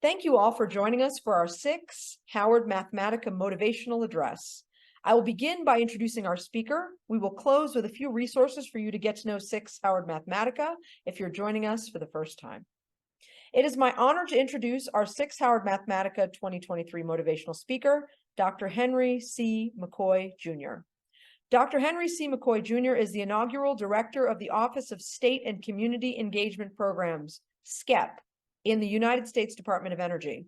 Thank you all for joining us for our SICSS-Howard Mathematica Motivational Address. I will begin by introducing our speaker. We will close with a few resources for you to get to know SICSS-Howard Mathematica if you're joining us for the first time. It is my honor to introduce our SICSS-Howard Mathematica 2023 motivational speaker, Dr. Henry C. McKoy, Jr. Dr. Henry C. McKoy, Jr. is the inaugural director of the Office of State and Community Engagement Programs, SCEP, in the United States Department of Energy.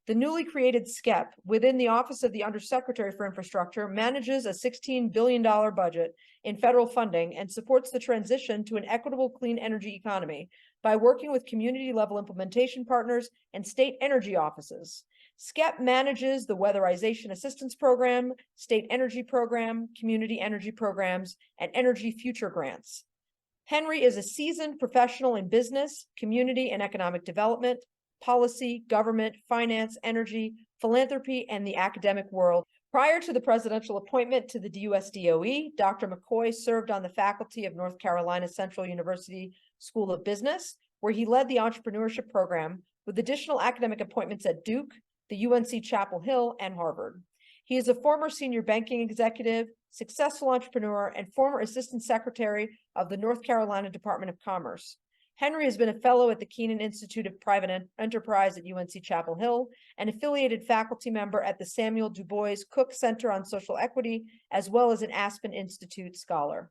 The newly created SCEP within the Office of the Undersecretary for Infrastructure manages a $16 billion budget in federal funding and supports the transition to an equitable clean energy economy by working with community-level implementation partners and state energy offices. SCEP manages the Weatherization Assistance Program, State Energy Program, Community Energy Programs, and Energy Future Grants. Henry is a seasoned professional in business, community and economic development, policy, government, finance, energy, philanthropy, and the academic world. Prior to the presidential appointment to the USDOE, Dr. McKoy served on the faculty of North Carolina Central University School of Business, where he led the entrepreneurship program with additional academic appointments at Duke, the UNC Chapel Hill, and Harvard. He is a former senior banking executive, successful entrepreneur, and former assistant secretary of the North Carolina Department of Commerce. Henry has been a fellow at the Keenan Institute of Private Enterprise at UNC Chapel Hill, and affiliated faculty member at the Samuel Du Bois Cook Center on Social Equity, as well as an Aspen Institute scholar.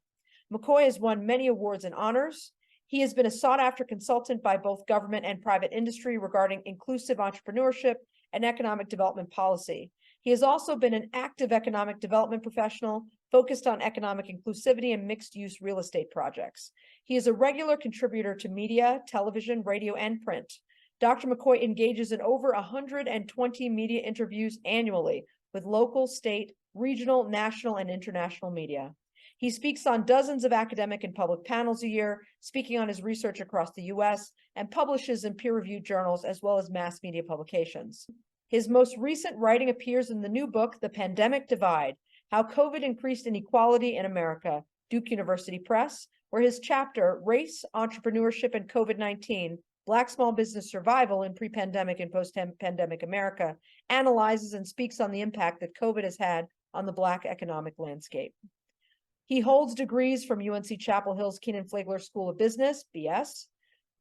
McKoy has won many awards and honors. He has been a sought-after consultant by both government and private industry regarding inclusive entrepreneurship and economic development policy. He has also been an active economic development professional focused on economic inclusivity and mixed-use real estate projects. He is a regular contributor to media, television, radio, and print. Dr. McKoy engages in over 120 media interviews annually with local, state, regional, national, and international media. He speaks on dozens of academic and public panels a year, speaking on his research across the U.S., and publishes in peer-reviewed journals as well as mass media publications. His most recent writing appears in the new book, The Pandemic Divide: How COVID Increased Inequality in America, Duke University Press, where his chapter, Race, Entrepreneurship, and COVID-19, Black Small Business Survival in Pre-Pandemic and Post-Pandemic America, analyzes and speaks on the impact that COVID has had on the Black economic landscape. He holds degrees from UNC Chapel Hill's Keenan Flagler School of Business, BS,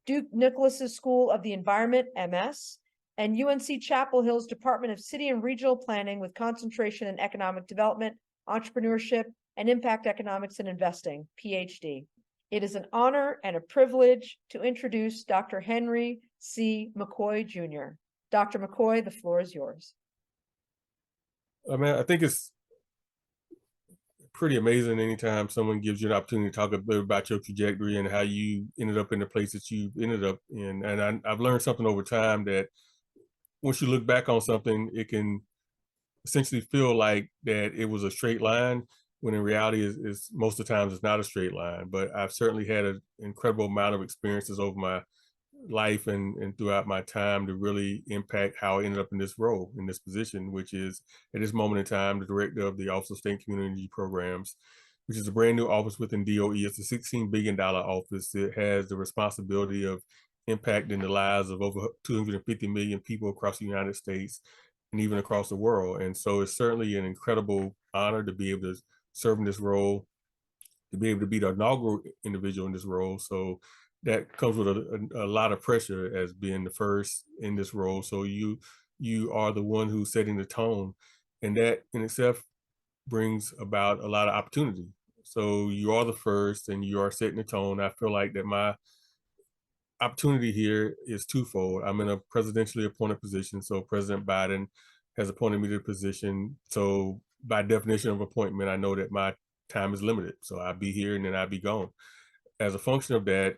Duke Nicholas's School of the Environment, MS, and UNC Chapel Hill's Department of City and Regional Planning with concentration in economic development, entrepreneurship, and impact economics and investing, Ph.D. It is an honor and a privilege to introduce Dr. Henry C. McKoy, Jr. Dr. McKoy, the floor is yours. I think it's pretty amazing anytime someone gives you an opportunity to talk a bit about your trajectory and how you ended up in the place that you ended up in. And I've learned something over time that once you look back on something, it can essentially feel like that it was a straight line, when in reality is most of the times it's not a straight line. But I've certainly had an incredible amount of experiences over my life and throughout my time to really impact how I ended up in this role, in this position, which is at this moment in time the director of the Office of State and Community Energy Programs, which is a brand new office within DOE. It's a $16 billion office. It has the responsibility of impacting the lives of over 250 million people across the United States and even across the world. And so it's certainly an incredible honor to be able to serve in this role, to be able to be the inaugural individual in this role. So that comes with a lot of pressure as being the first in this role. So you are the one who's setting the tone, and that in itself brings about a lot of opportunity. So you are the first and you are setting the tone. I feel like that my opportunity here is twofold. I'm in a presidentially appointed position, so President Biden has appointed me to the position. So by definition of appointment, I know that my time is limited. So I'll be here and then I'll be gone. As a function of that,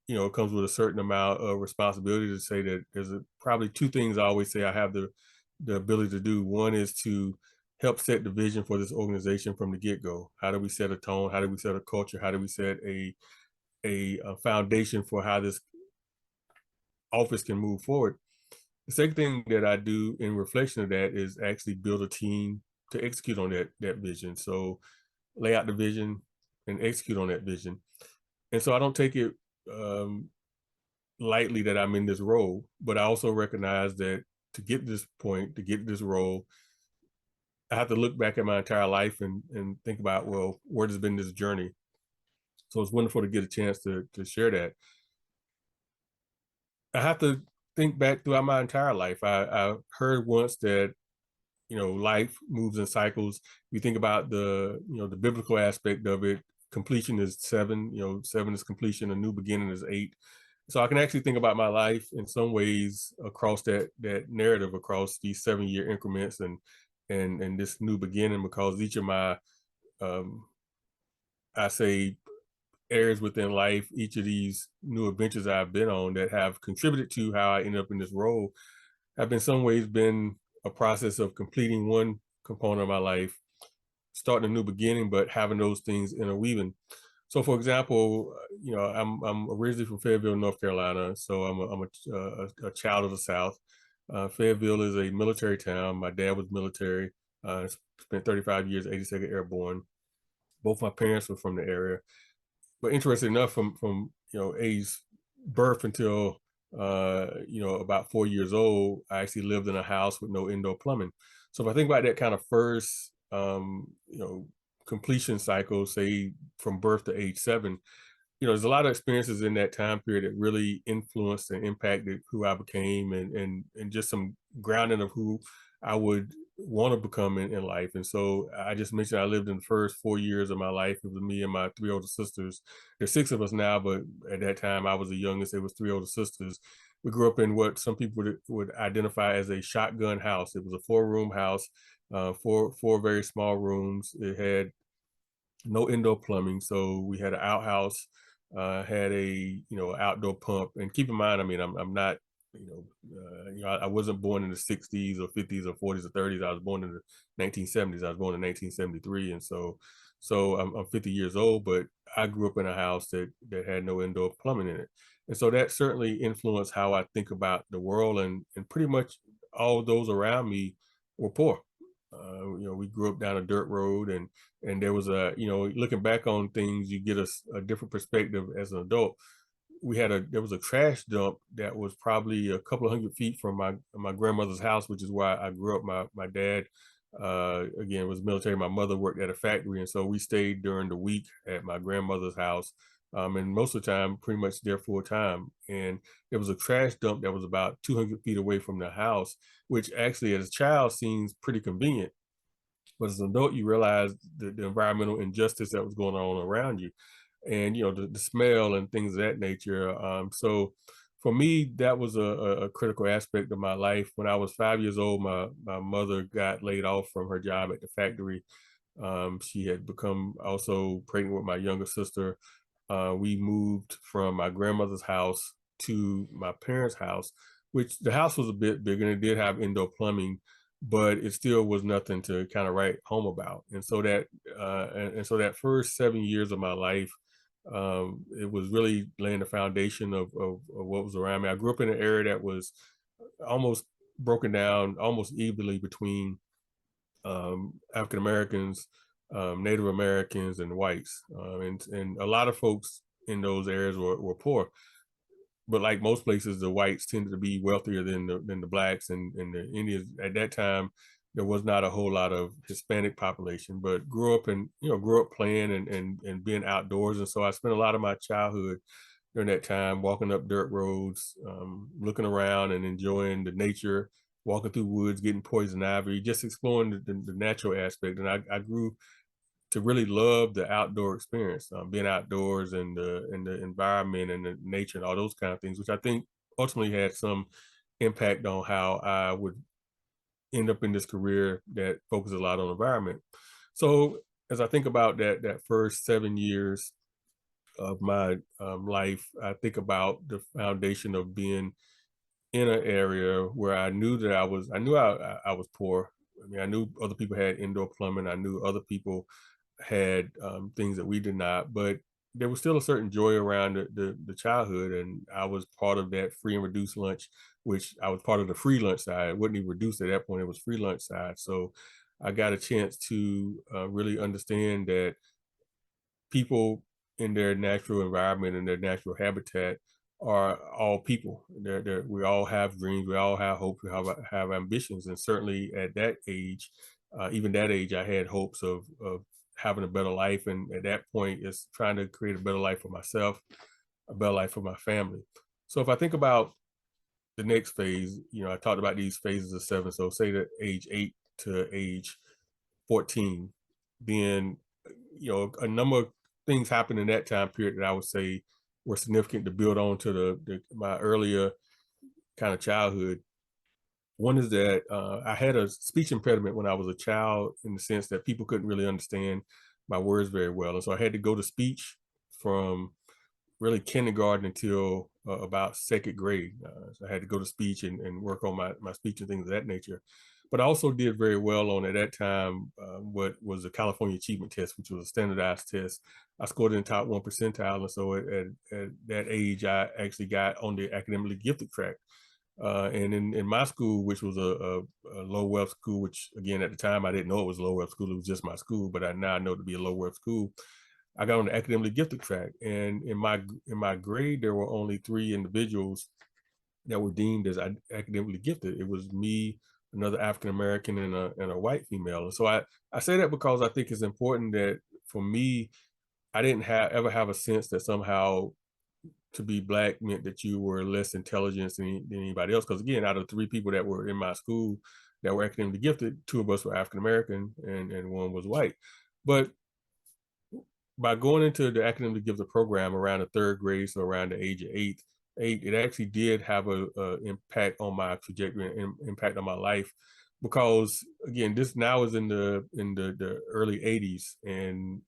it comes with a certain amount of responsibility to say that there's probably two things I always say I have the ability to do. One is to help set the vision for this organization from the get-go. How do we set a tone? How do we set a culture? How do we set a foundation for how this office can move forward? The second thing that I do in reflection of that is actually build a team to execute on that vision. So lay out the vision and execute on that vision. And so I don't take it lightly that I'm in this role, but I also recognize that to get to this point, to get to this role, I have to look back at my entire life and think about, well, where has been this journey? So it's wonderful to get a chance to share that. I have to think back throughout my entire life. I heard once that, life moves in cycles. You think about the biblical aspect of it. Completion is 7. 7 is completion. A new beginning is 8. So I can actually think about my life in some ways across that narrative, across these 7-year increments, and this new beginning, because each of my, um, I say, areas within life, each of these new adventures I've been on that have contributed to how I ended up in this role, have in some ways been a process of completing one component of my life, starting a new beginning, but having those things interweaving. So, for example, I'm originally from Fayetteville, North Carolina, so I'm a child of the South. Fayetteville is a military town. My dad was military. Spent 35 years, 82nd Airborne. Both my parents were from the area. But interesting enough, from age birth until about 4 years old, I actually lived in a house with no indoor plumbing. So if I think about that kind of first completion cycle, say from birth to age 7, there's a lot of experiences in that time period that really influenced and impacted who I became, and just some grounding of who I would want to become in life. And so I just mentioned I lived in the first 4 years of my life. It was me and my 3 older sisters. There's 6 of us now, but at that time I was the youngest. It was 3 older sisters. We grew up in what some people would identify as a shotgun house. It was a 4-room house, four very small rooms. It had no indoor plumbing, so we had an outhouse, had a outdoor pump. And keep in mind, I mean, I'm not I wasn't born in the 60s or 50s or 40s or 30s. I was born in the 1970s. I was born in 1973, and so I'm 50 years old, but I grew up in a house that had no indoor plumbing in it, and so that certainly influenced how I think about the world. And pretty much all those around me were poor. We grew up down a dirt road, and there was looking back on things, you get a different perspective as an adult. There was a trash dump that was probably a couple of 100 feet from my grandmother's house, which is where I grew up. My dad, again, was military. My mother worked at a factory, and so we stayed during the week at my grandmother's house, and most of the time, pretty much there full time. And there was a trash dump that was about 200 feet away from the house, which actually, as a child, seems pretty convenient. But as an adult, you realize the environmental injustice that was going on around you, and the smell and things of that nature. So for me, that was a critical aspect of my life. When I was 5 years old, my mother got laid off from her job at the factory. She had become also pregnant with my younger sister. We moved from my grandmother's house to my parents' house, which the house was a bit bigger and it did have indoor plumbing, but it still was nothing to kind of write home about. And so so that first 7 years of my life, it was really laying the foundation of what was around me. I grew up in an area that was almost broken down, almost evenly between African Americans, Native Americans, and whites. And a lot of folks in those areas were poor. But like most places, the whites tended to be wealthier than the blacks and the Indians. At that time, there was not a whole lot of Hispanic population, but grew up playing and being outdoors. And so I spent a lot of my childhood during that time walking up dirt roads, looking around and enjoying the nature, walking through woods, getting poison ivy, just exploring the natural aspect. And I grew to really love the outdoor experience, being outdoors and the environment and the nature and all those kind of things, which I think ultimately had some impact on how I would end up in this career that focuses a lot on environment. So as I think about that first 7 years of my life, I think about the foundation of being in an area where I knew that I was poor. I mean, I knew other people had indoor plumbing. I knew other people had things that we did not, but there was still a certain joy around the childhood, and I was part of that free and reduced lunch, which I was part of the free lunch side. It wasn't even reduced at that point; it was free lunch side. So I got a chance to really understand that people in their natural environment and their natural habitat are all people. We all have dreams, we all have hopes, we have ambitions, and certainly at that age, even that age, I had hopes of having a better life, and at that point, it's trying to create a better life for myself, a better life for my family. So if I think about the next phase, I talked about these phases of 7. So say that age 8 to age 14, then a number of things happened in that time period that I would say were significant to build on to my earlier kind of childhood. One is that I had a speech impediment when I was a child, in the sense that people couldn't really understand my words very well, and so I had to go to speech from really kindergarten until about second grade. So I had to go to speech and work on my speech and things of that nature. But I also did very well on, at that time, what was the California Achievement Test, which was a standardized test. I scored in the top 1 percentile. And so at that age, I actually got on the academically gifted track. And in my school, which was a low wealth school, which again, at the time, I didn't know it was a low wealth school. It was just my school, but now I know to be a low wealth school. I got on the academically gifted track, and in my grade, there were only 3 individuals that were deemed as academically gifted. It was me, another African American, and a white female. And so I say that because I think it's important that, for me, I didn't ever have a sense that somehow to be Black meant that you were less intelligent than anybody else. Because again, out of 3 people that were in my school that were academically gifted, 2 of us were African American, and 1 was white. But by going into the academically gifted program around the 3rd grade, so around the age of 8, it actually did have a impact on my trajectory and impact on my life, because again, this now is in the early 80s, and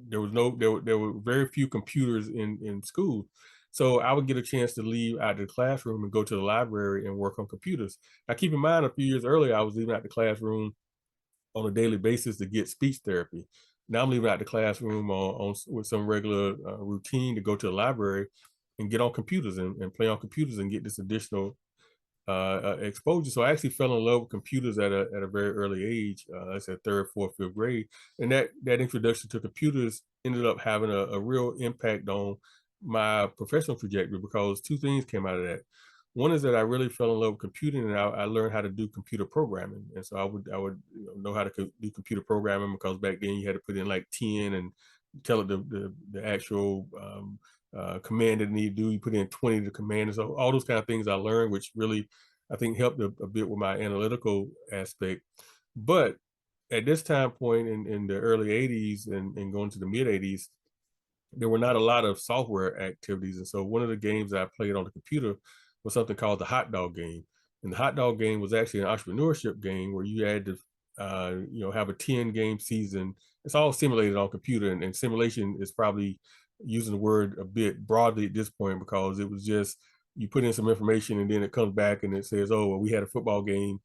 there were very few computers in school. So I would get a chance to leave out of the classroom and go to the library and work on computers. Now, keep in mind, a few years earlier, I was leaving out the classroom on a daily basis to get speech therapy. Now I'm leaving out the classroom with some regular routine to go to the library and get on computers and play on computers and get this additional exposure. So I actually fell in love with computers at a very early age. I said 3rd, 4th, 5th grade, and that introduction to computers ended up having a real impact on my professional trajectory, because 2 things came out of that. One is that I really fell in love with computing, and I learned how to do computer programming. And so I would know how to do computer programming, because back then you had to put in like 10 and tell it the actual command that it needed to do. You put in 20 to command. And so all those kind of things I learned, which really, I think, helped a bit with my analytical aspect. But at this time point in the early 80s and going to the mid 80s, there were not a lot of software activities. And so one of the games that I played on the computer was something called the hot dog game. And the hot dog game was actually an entrepreneurship game where you had to, have a 10 game season. It's all simulated on computer, and simulation is probably using the word a bit broadly at this point, because it was just, you put in some information and then it comes back and it says, oh, well, we had a football game.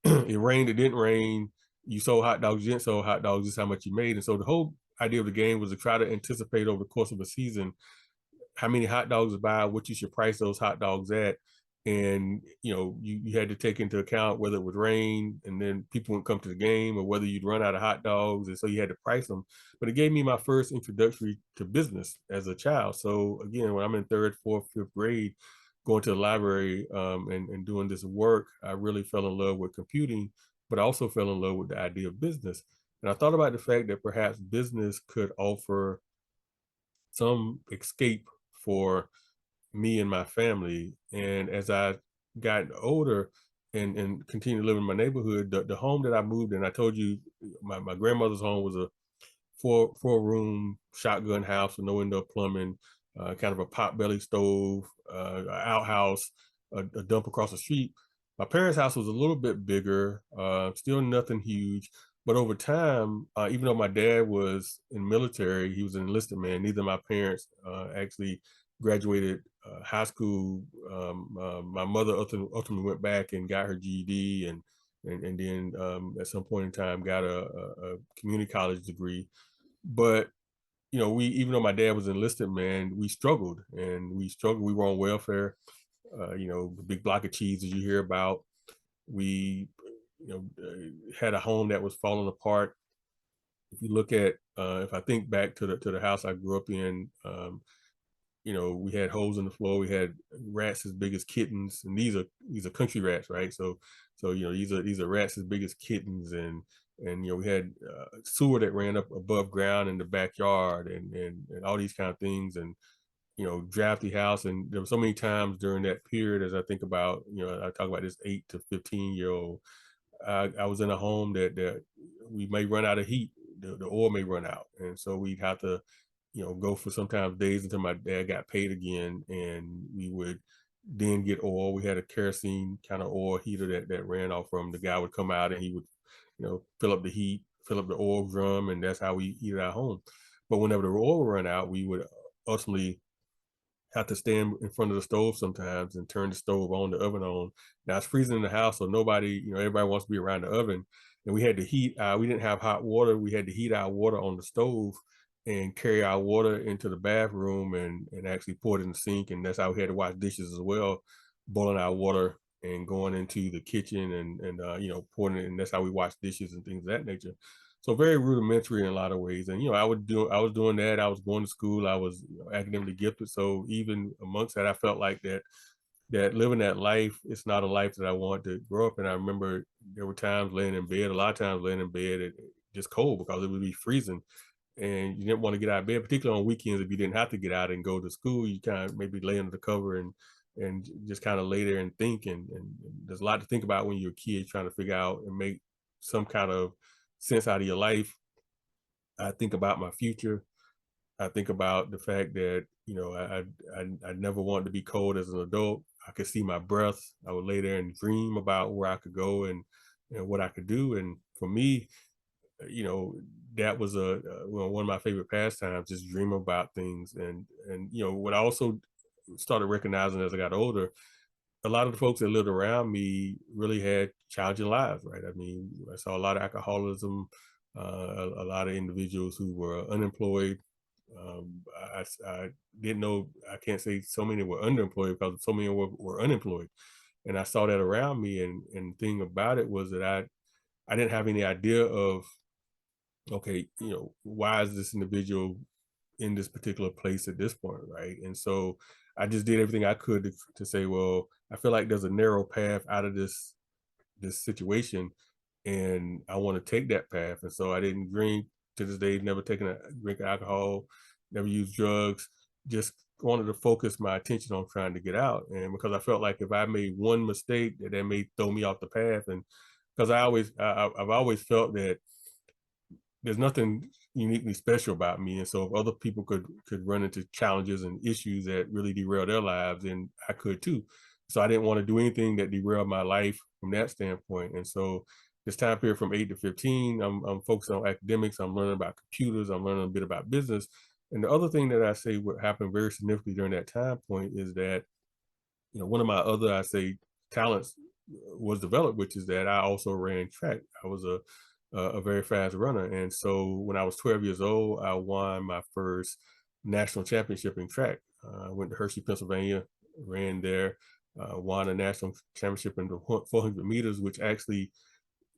It rained, it didn't rain. You sold hot dogs, you didn't sell hot dogs, this is how much you made. And so the whole idea of the game was to try to anticipate over the course of a season how many hot dogs to buy, what you should price those hot dogs at. And you had to take into account whether it would rain and then people wouldn't come to the game, or whether you'd run out of hot dogs, and so you had to price them. But it gave me my first introductory to business as a child. So again, when I'm in 3rd, 4th, 5th grade, going to the library and doing this work, I really fell in love with computing, but I also fell in love with the idea of business. And I thought about the fact that perhaps business could offer some escape for me and my family. And as I got older and continued to live in my neighborhood, the home that I moved in, I told you, my grandmother's home was a four-room shotgun house with no indoor plumbing, kind of a pot-belly stove, an outhouse, a dump across the street. My parents' house was a little bit bigger, still nothing huge. But over time, even though my dad was in military, he was an enlisted man, neither of my parents actually graduated high school. My mother ultimately went back and got her GED, and then at some point in time got a community college degree. But we, even though my dad was an enlisted man, we struggled. We were on welfare. The big block of cheese that you hear about. We, had a home that was falling apart. If you look at, if I think back to the house I grew up in, we had holes in the floor. We had rats as big as kittens, and these are country rats, right? So these are rats as big as kittens, and we had sewer that ran up above ground in the backyard, and all these kind of things, and drafty house. And there were so many times during that period, as I think about, I talk about this 8 to 15-year-old. I was in a home that we may run out of heat. The oil may run out, and so we'd have to go for sometimes days until my dad got paid again, and we would then get oil. We had a kerosene kind of oil heater that ran off from. The guy would come out and he would, fill up the heat, fill up the oil drum, and that's how we heated our home. But whenever the oil would run out, we would ultimately have to stand in front of the stove sometimes and turn the stove on, the oven on. Now it's freezing in the house, so nobody, everybody wants to be around the oven. And we had to heat, we didn't have hot water. We had to heat our water on the stove and carry our water into the bathroom and actually pour it in the sink. And that's how we had to wash dishes as well, boiling our water and going into the kitchen and pouring it. And that's how we wash dishes and things of that nature. So very rudimentary in a lot of ways. And I was doing that. I was going to school. I was academically gifted. So even amongst that, I felt like that living that life, it's not a life that I want to grow up in. I remember there were times laying in bed, a lot of times laying in bed, just cold because it would be freezing. And you didn't want to get out of bed, particularly on weekends. If you didn't have to get out and go to school, you kind of maybe lay under the cover and just kind of lay there and think. And there's a lot to think about when you're a kid trying to figure out and make some kind of sense out of your life. I think about my future. I think about the fact that I never wanted to be cold as an adult. I could see my breath. I would lay there and dream about where I could go and what I could do. And for me, that was one of my favorite pastimes, just dream about things. And what I also started recognizing as I got older, a lot of the folks that lived around me really had challenging lives, right? I mean, I saw a lot of alcoholism, a lot of individuals who were unemployed. I didn't know, I can't say so many were underemployed because so many were unemployed. And I saw that around me. And the thing about it was that I didn't have any idea of, okay, why is this individual in this particular place at this point, right? And so I just did everything I could to say, well, I feel like there's a narrow path out of this situation, and I want to take that path. And so I didn't drink to this day, never taken a drink of alcohol, never used drugs, just wanted to focus my attention on trying to get out. And because I felt like if I made one mistake, that may throw me off the path. And because I've always felt that there's nothing uniquely special about me. And so if other people could run into challenges and issues that really derail their lives, then I could too. So I didn't want to do anything that derailed my life from that standpoint. And so this time period from 8 to 15, I'm focused on academics. I'm learning about computers. I'm learning a bit about business. And the other thing that I say would happen very significantly during that time point is that, one of my other, I say, talents was developed, which is that I also ran track. I was a very fast runner. And so when I was 12 years old, I won my first national championship in track. I went to Hershey, Pennsylvania, ran there, won a national championship in the 400 meters, which actually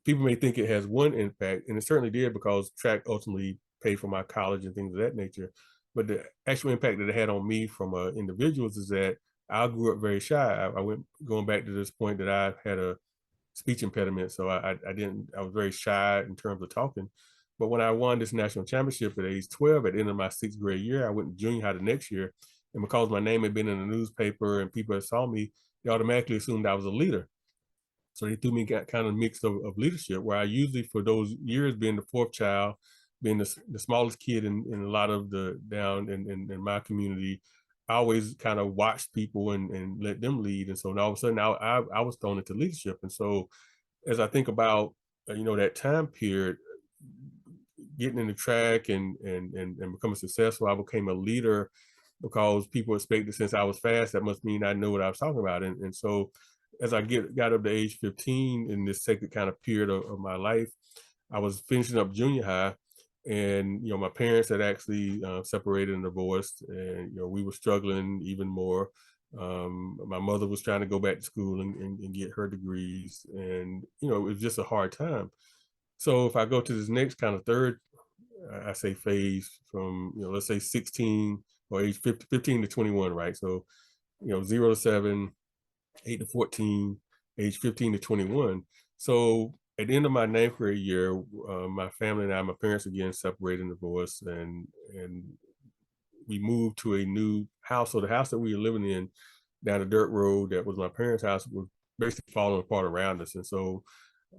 people may think it has one impact, and it certainly did because track ultimately paid for my college and things of that nature. But the actual impact that it had on me from individuals is that I grew up very shy. I went going back to this point that I had a speech impediment, so I was very shy in terms of talking. But when I won this national championship at age 12, at the end of my 6th grade year, I went to junior high the next year, and because my name had been in the newspaper and people had saw me, they automatically assumed I was a leader. So they threw me kind of mix of leadership, where I usually, for those years, being the fourth child, being the smallest kid in a lot of the down in my community, I always kind of watched people and let them lead. And so now all of a sudden I was thrown into leadership. And so as I think about, that time period, getting into track and becoming successful, I became a leader because people expected, since I was fast, that must mean I knew what I was talking about. And so as I got up to age 15 in this second kind of period of my life, I was finishing up junior high, and my parents had actually separated and divorced, and we were struggling even more. My mother was trying to go back to school and get her degrees, and it was just a hard time. So if I go to this next kind of third, I say phase from let's say 16 or age 15 to 21, right? So, 0 to 7, 8 to 14, age 15 to 21. So at the end of my ninth grade year, my family and I, my parents again separated and divorced, and we moved to a new house. So the house that we were living in down a dirt road that was my parents' house was basically falling apart around us. And so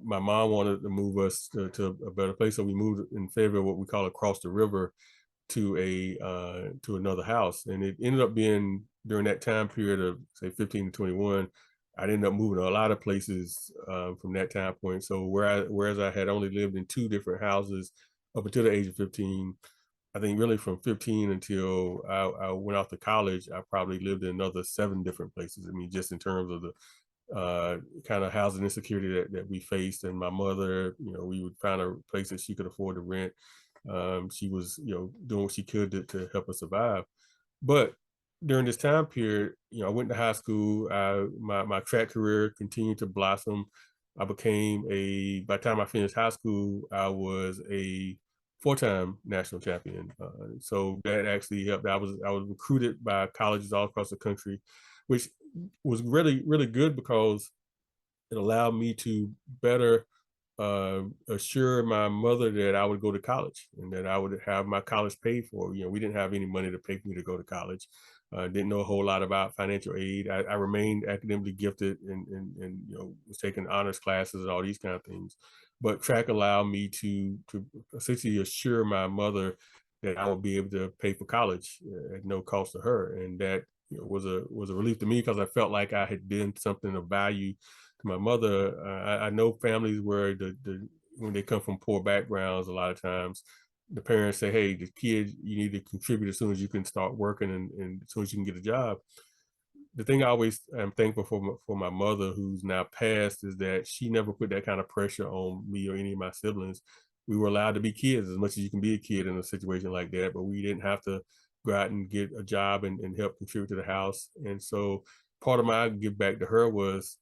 my mom wanted to move us to a better place. So we moved in favor of what we call across the river to another house. And it ended up being during that time period of say 15 to 21, I'd end up moving to a lot of places from that time point. So whereas I had only lived in 2 different houses up until the age of 15, I think really from 15 until I went off to college, I probably lived in another 7 different places. I mean, just in terms of the kind of housing insecurity that we faced. And my mother, we would find a place that she could afford to rent. She was, doing what she could to help us survive. But during this time period, I went to high school. My track career continued to blossom. I became by the time I finished high school, I was a 4-time national champion. So that actually helped. I was recruited by colleges all across the country, which was really, really good because it allowed me to better assure my mother that I would go to college and that I would have my college paid for. We didn't have any money to pay for me to go to college. Didn't know a whole lot about financial aid. I remained academically gifted and was taking honors classes and all these kind of things. But track allowed me to essentially assure my mother that I would be able to pay for college at no cost to her, and that was a relief to me because I felt like I had done something of value to my mother. I know families where when they come from poor backgrounds, a lot of times the parents say, "Hey, the kid, you need to contribute as soon as you can start working and as soon as you can get a job." The thing I always am thankful for my mother, who's now passed, is that she never put that kind of pressure on me or any of my siblings. We were allowed to be kids as much as you can be a kid in a situation like that, but we didn't have to go out and get a job and help contribute to the house. And so part of my give back to her was,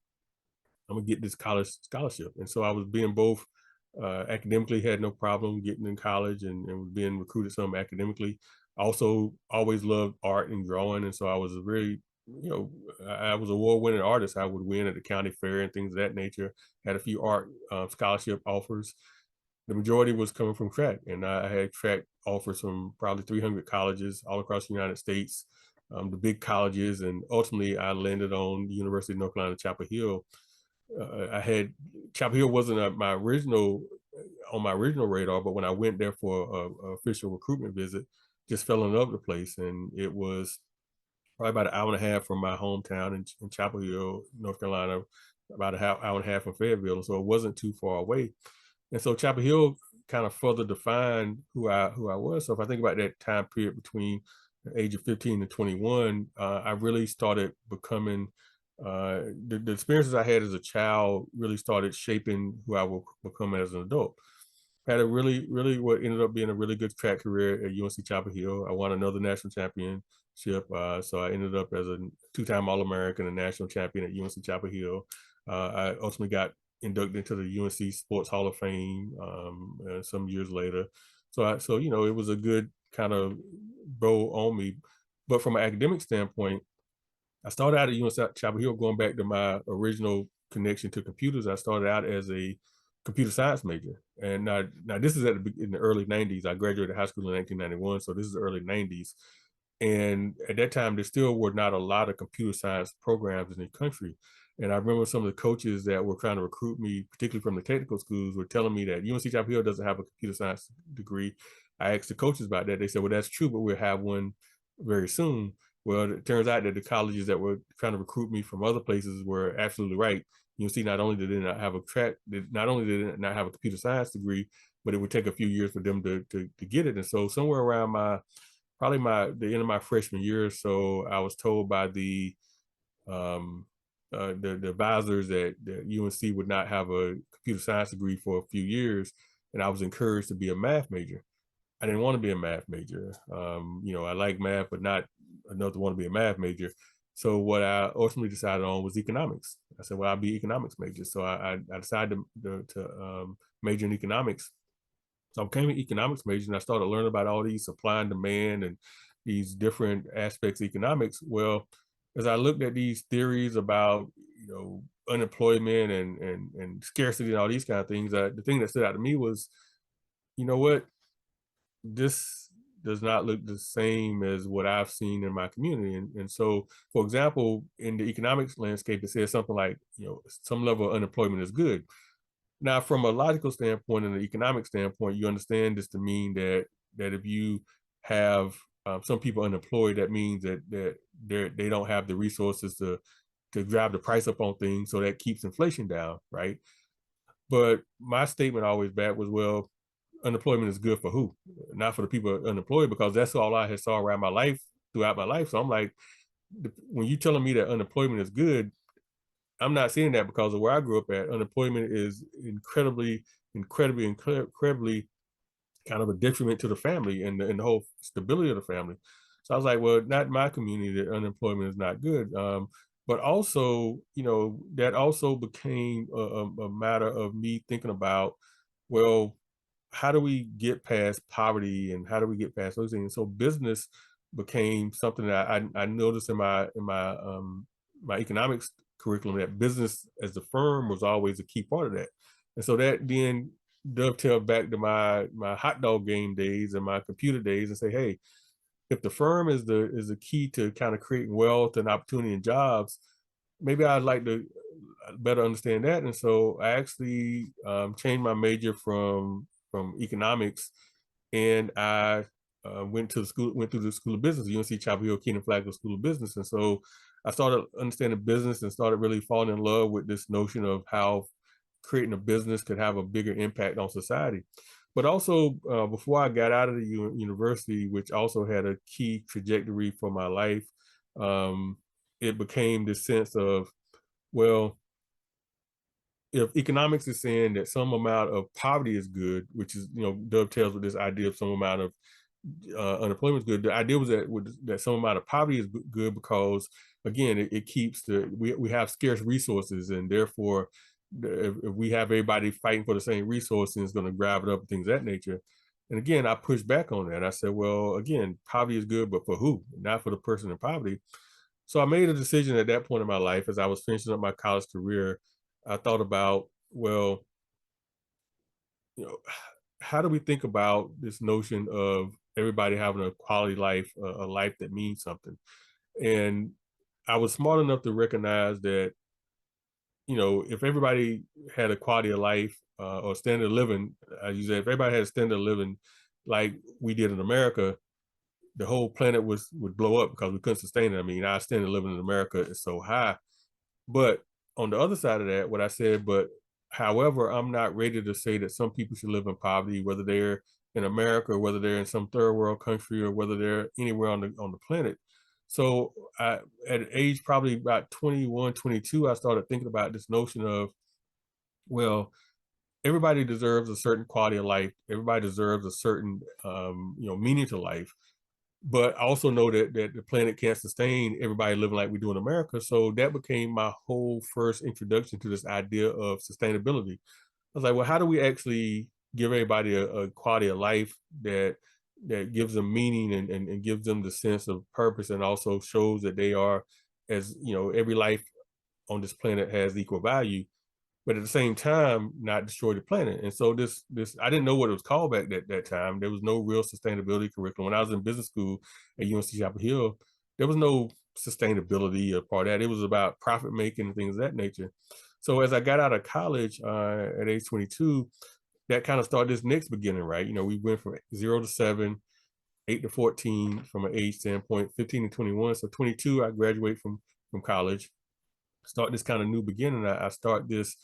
I'm gonna get this college scholarship. And so I was being both academically, had no problem getting in college and was being recruited some academically. Also always loved art and drawing. And so I was I was award-winning artist. I would win at the county fair and things of that nature. Had a few art scholarship offers. The majority was coming from track, and I had track offers from probably 300 colleges all across the United States, the big colleges, and ultimately I landed on the University of North Carolina, Chapel Hill. I had Chapel Hill wasn't on my original radar, but when I went there for a official recruitment visit, just fell in love with the place, and it was probably about an hour and a half from my hometown in Chapel Hill, North Carolina, about hour and a half from Fayetteville, so it wasn't too far away. And so Chapel Hill kind of further defined who I was. So if I think about that time period between the age of 15 and 21, I really started becoming the experiences I had as a child really started shaping who I will become as an adult. Had a really, really what ended up being a really good track career at UNC Chapel Hill. I won another national championship. So I ended up as a 2-time All-American and national champion at UNC Chapel Hill. I ultimately got inducted into the UNC Sports Hall of Fame some years later. So it was a good kind of bow on me. But from an academic standpoint, I started out at UNC Chapel Hill, going back to my original connection to computers. I started out as a computer science major. And now this is in the early 90s. I graduated high school in 1991, so this is the early 90s. And at that time, there still were not a lot of computer science programs in the country. And I remember some of the coaches that were trying to recruit me, particularly from the technical schools, were telling me that UNC Chapel Hill doesn't have a computer science degree. I asked the coaches about that. They said, well, that's true, but we'll have one very soon. Well, it turns out that the colleges that were trying to recruit me from other places were absolutely right. UNC not only did it not have a computer science degree, but it would take a few years for them to get it. And so somewhere around the end of my freshman year or so, I was told by the advisors that UNC would not have a computer science degree for a few years, and I was encouraged to be a math major. I didn't want to be a math major. I like math, but not enough to want to be a math major. So what I ultimately decided on was economics. I said, well, I'll be economics major. So I decided to major in economics. So I became an economics major, and I started learning about all these supply and demand and these different aspects of economics. Well, as I looked at these theories about, unemployment and scarcity and all these kind of things, the thing that stood out to me was, you know what, this does not look the same as what I've seen in my community. And so, for example, in the economics landscape, it says something like, some level of unemployment is good. Now, from a logical standpoint and an economic standpoint, you understand this to mean that if you have some people unemployed, that means that they don't have the resources to drive the price up on things, so that keeps inflation down, right? But my statement always back was, well, unemployment is good for who? Not for the people unemployed, because that's all I had saw around my life, throughout my life. So I'm like, when you're telling me that unemployment is good, I'm not seeing that, because of where I grew up at. Unemployment is incredibly kind of a detriment to the family and the whole stability of the family. So I was like, well, not in my community that unemployment is not good. But also, that also became a matter of me thinking about, well, how do we get past poverty and how do we get past those things? So business became something that I noticed in my economics curriculum, that business as the firm was always a key part of that. And so that then dovetailed back to my hot dog game days and my computer days, and say, hey, if the firm is the key to kind of creating wealth and opportunity and jobs, maybe I'd like to better understand that. And so I actually changed my major from economics, and I went through the School of Business, UNC Chapel Hill Keenan Flagler School of Business. And so I started understanding business and started really falling in love with this notion of how creating a business could have a bigger impact on society. But also, before I got out of the university, which also had a key trajectory for my life, it became this sense of, well, if economics is saying that some amount of poverty is good, which is, dovetails with this idea of some amount of unemployment is good. The idea was that some amount of poverty is good because, again, it keeps we have scarce resources, and therefore, if we have everybody fighting for the same resources, it's going to grab it up and things of that nature. And again, I pushed back on that. I said, well, again, poverty is good, but for who? Not for the person in poverty. So I made a decision at that point in my life, as I was finishing up my college career. I thought about, well, you know, how do we think about this notion of everybody having a quality life, a life that means something? And I was smart enough to recognize that, if everybody had a quality of life or standard of living, as you said, if everybody had a standard of living like we did in America, the whole planet would blow up because we couldn't sustain it. I mean, our standard of living in America is so high. But on the other side of that, what I said, but however, I'm not ready to say that some people should live in poverty, whether they're in America or whether they're in some third world country or whether they're anywhere on the planet. So at an age probably about 21, 22, I started thinking about this notion of, well, everybody deserves a certain quality of life. Everybody deserves a certain, meaning to life. But I also know that the planet can't sustain everybody living like we do in America. So that became my whole first introduction to this idea of sustainability. I was like, well, how do we actually give everybody a quality of life that gives them meaning and gives them the sense of purpose, and also shows that they are, as every life on this planet has equal value, but at the same time not destroy the planet. And so this I didn't know what it was called back that time. There was no real sustainability curriculum. When I was in business school at UNC Chapel Hill, there was no sustainability or part of that. It was about profit making and things of that nature. So as I got out of college at age 22, that kind of started this next beginning, right? We went from 0 to 7, 8 to 14 from an age standpoint, 15 to 21. So 22, I graduate from college, start this kind of new beginning. I start this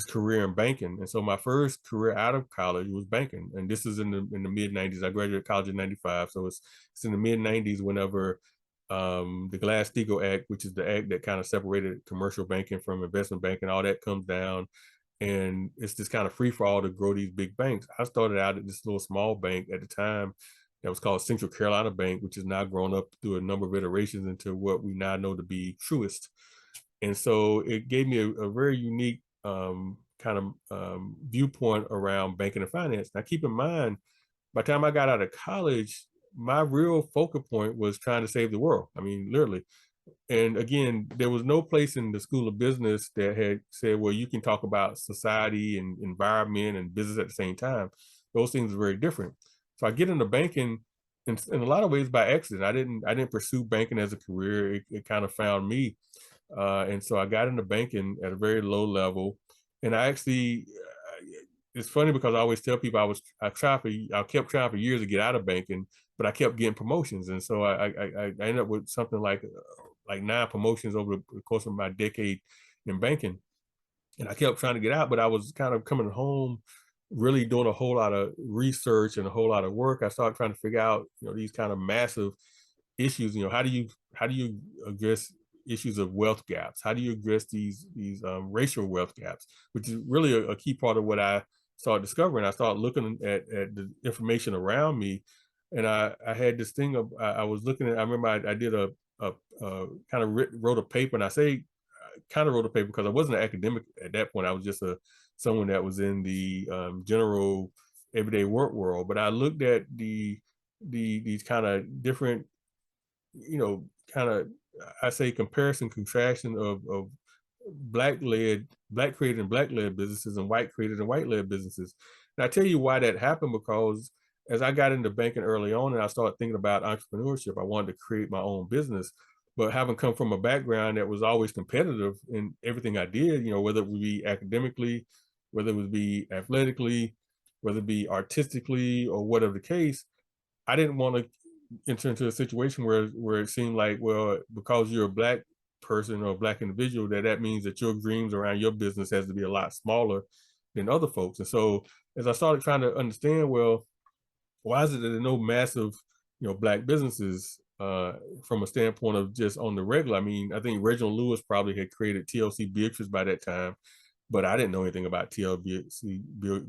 career in banking. And so my first career out of college was banking. And this is in the mid 90s. I graduated college in 95. So it's in the mid 90s whenever the Glass-Steagall Act, which is the act that kind of separated commercial banking from investment banking, all that comes down. And it's this kind of free for all to grow these big banks. I started out at this little small bank at the time that was called Central Carolina Bank, which has now grown up through a number of iterations into what we now know to be Truist. And so it gave me a very unique kind of viewpoint around banking and finance. Now, keep in mind, by the time I got out of college, my real focal point was trying to save the world. I mean, literally. And again, there was no place in the School of Business that had said, well, you can talk about society and environment and business at the same time. Those things are very different. So I get into banking in a lot of ways by accident. I didn't pursue banking as a career. It kind of found me. And so I got into banking at a very low level. And I actually, it's funny because I always tell people I kept trying for years to get out of banking, but I kept getting promotions. And so I ended up with something like 9 promotions over the course of my decade in banking. And I kept trying to get out, but I was kind of coming home, really doing a whole lot of research and a whole lot of work. I started trying to figure out, these kind of massive issues. How do you address issues of wealth gaps? How do you address these racial wealth gaps, which is really a key part of what I started discovering. I started looking at the information around me, and I had this thing of I was looking at. I remember I did a kind of wrote a paper, and I say kind of wrote a paper because I wasn't an academic at that point. I was just someone that was in the general everyday work world. But I looked at these kind of different, kind of, I say, comparison contraction of black created and black led businesses and white created and white led businesses. And I tell you why that happened, because as I got into banking early on and I started thinking about entrepreneurship, I wanted to create my own business. But having come from a background that was always competitive in everything I did, whether it would be academically, whether it would be athletically, whether it be artistically, or whatever the case, I didn't want to enter into a situation where it seemed like, well, because you're a black person or a black individual, that means that your dreams around your business has to be a lot smaller than other folks. And so as I started trying to understand, well, why is it that there are no massive, black businesses from a standpoint of just on the regular? I mean, I think Reginald Lewis probably had created TLC Beatrice by that time, but I didn't know anything about TLC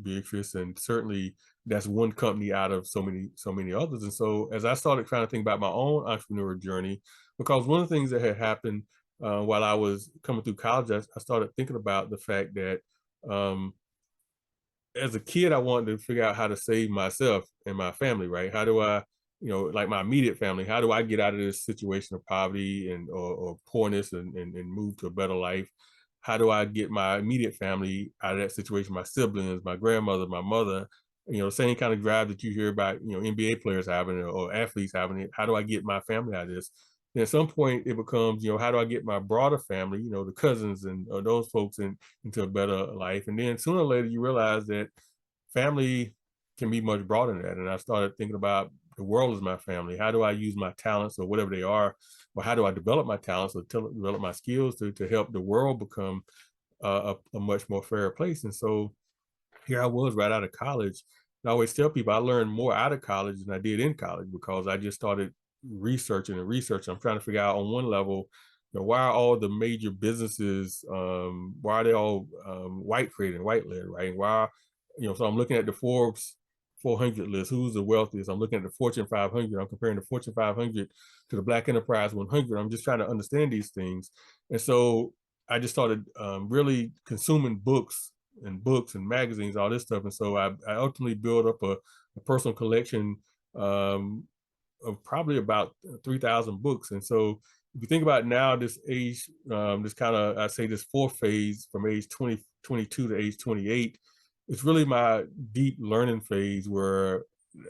Beatrice, and certainly that's one company out of so many others. And so as I started trying to think about my own entrepreneurial journey, because one of the things that had happened while I was coming through college, I started thinking about the fact that as a kid, I wanted to figure out how to save myself and my family, right? How do I, like my immediate family, how do I get out of this situation of poverty or poorness and move to a better life? How do I get my immediate family out of that situation? My siblings, my grandmother, my mother, same kind of drive that you hear about, NBA players having or athletes having it. How do I get my family out of this? And at some point it becomes, how do I get my broader family, the cousins and those folks into a better life? And then sooner or later you realize that family can be much broader than that. And I started thinking about the world as my family. How do I use my talents or whatever they are, or how do I develop my talents or develop my skills to help the world become a much more fair place? And so here I was right out of college. And I always tell people I learned more out of college than I did in college, because I just started researching and researching. I'm trying to figure out on one level, why are all the major businesses, why are they all white created and white led, right? And why, so I'm looking at the Forbes 400 list, who's the wealthiest? I'm looking at the Fortune 500. I'm comparing the Fortune 500 to the Black Enterprise 100. I'm just trying to understand these things. And so I just started really consuming books and magazines, all this stuff. And so I ultimately built up a personal collection of probably about 3,000 books. And so if you think about now, this age, this kind of, I say this fourth phase from age 22 to age 28, it's really my deep learning phase where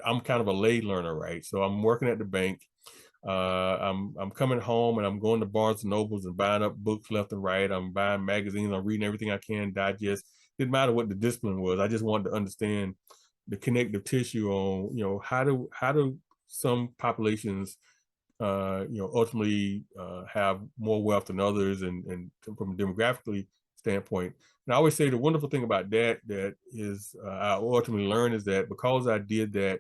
I'm kind of a lay learner, right? So I'm working at the bank. I'm coming home and I'm going to Barnes and Nobles and buying up books left and right. I'm buying magazines. I'm reading everything I can digest. Didn't matter what the discipline was. I just wanted to understand the connective tissue on, how do some populations, ultimately have more wealth than others, and from a demographically standpoint. And I always say the wonderful thing about that is I ultimately learned is that because I did that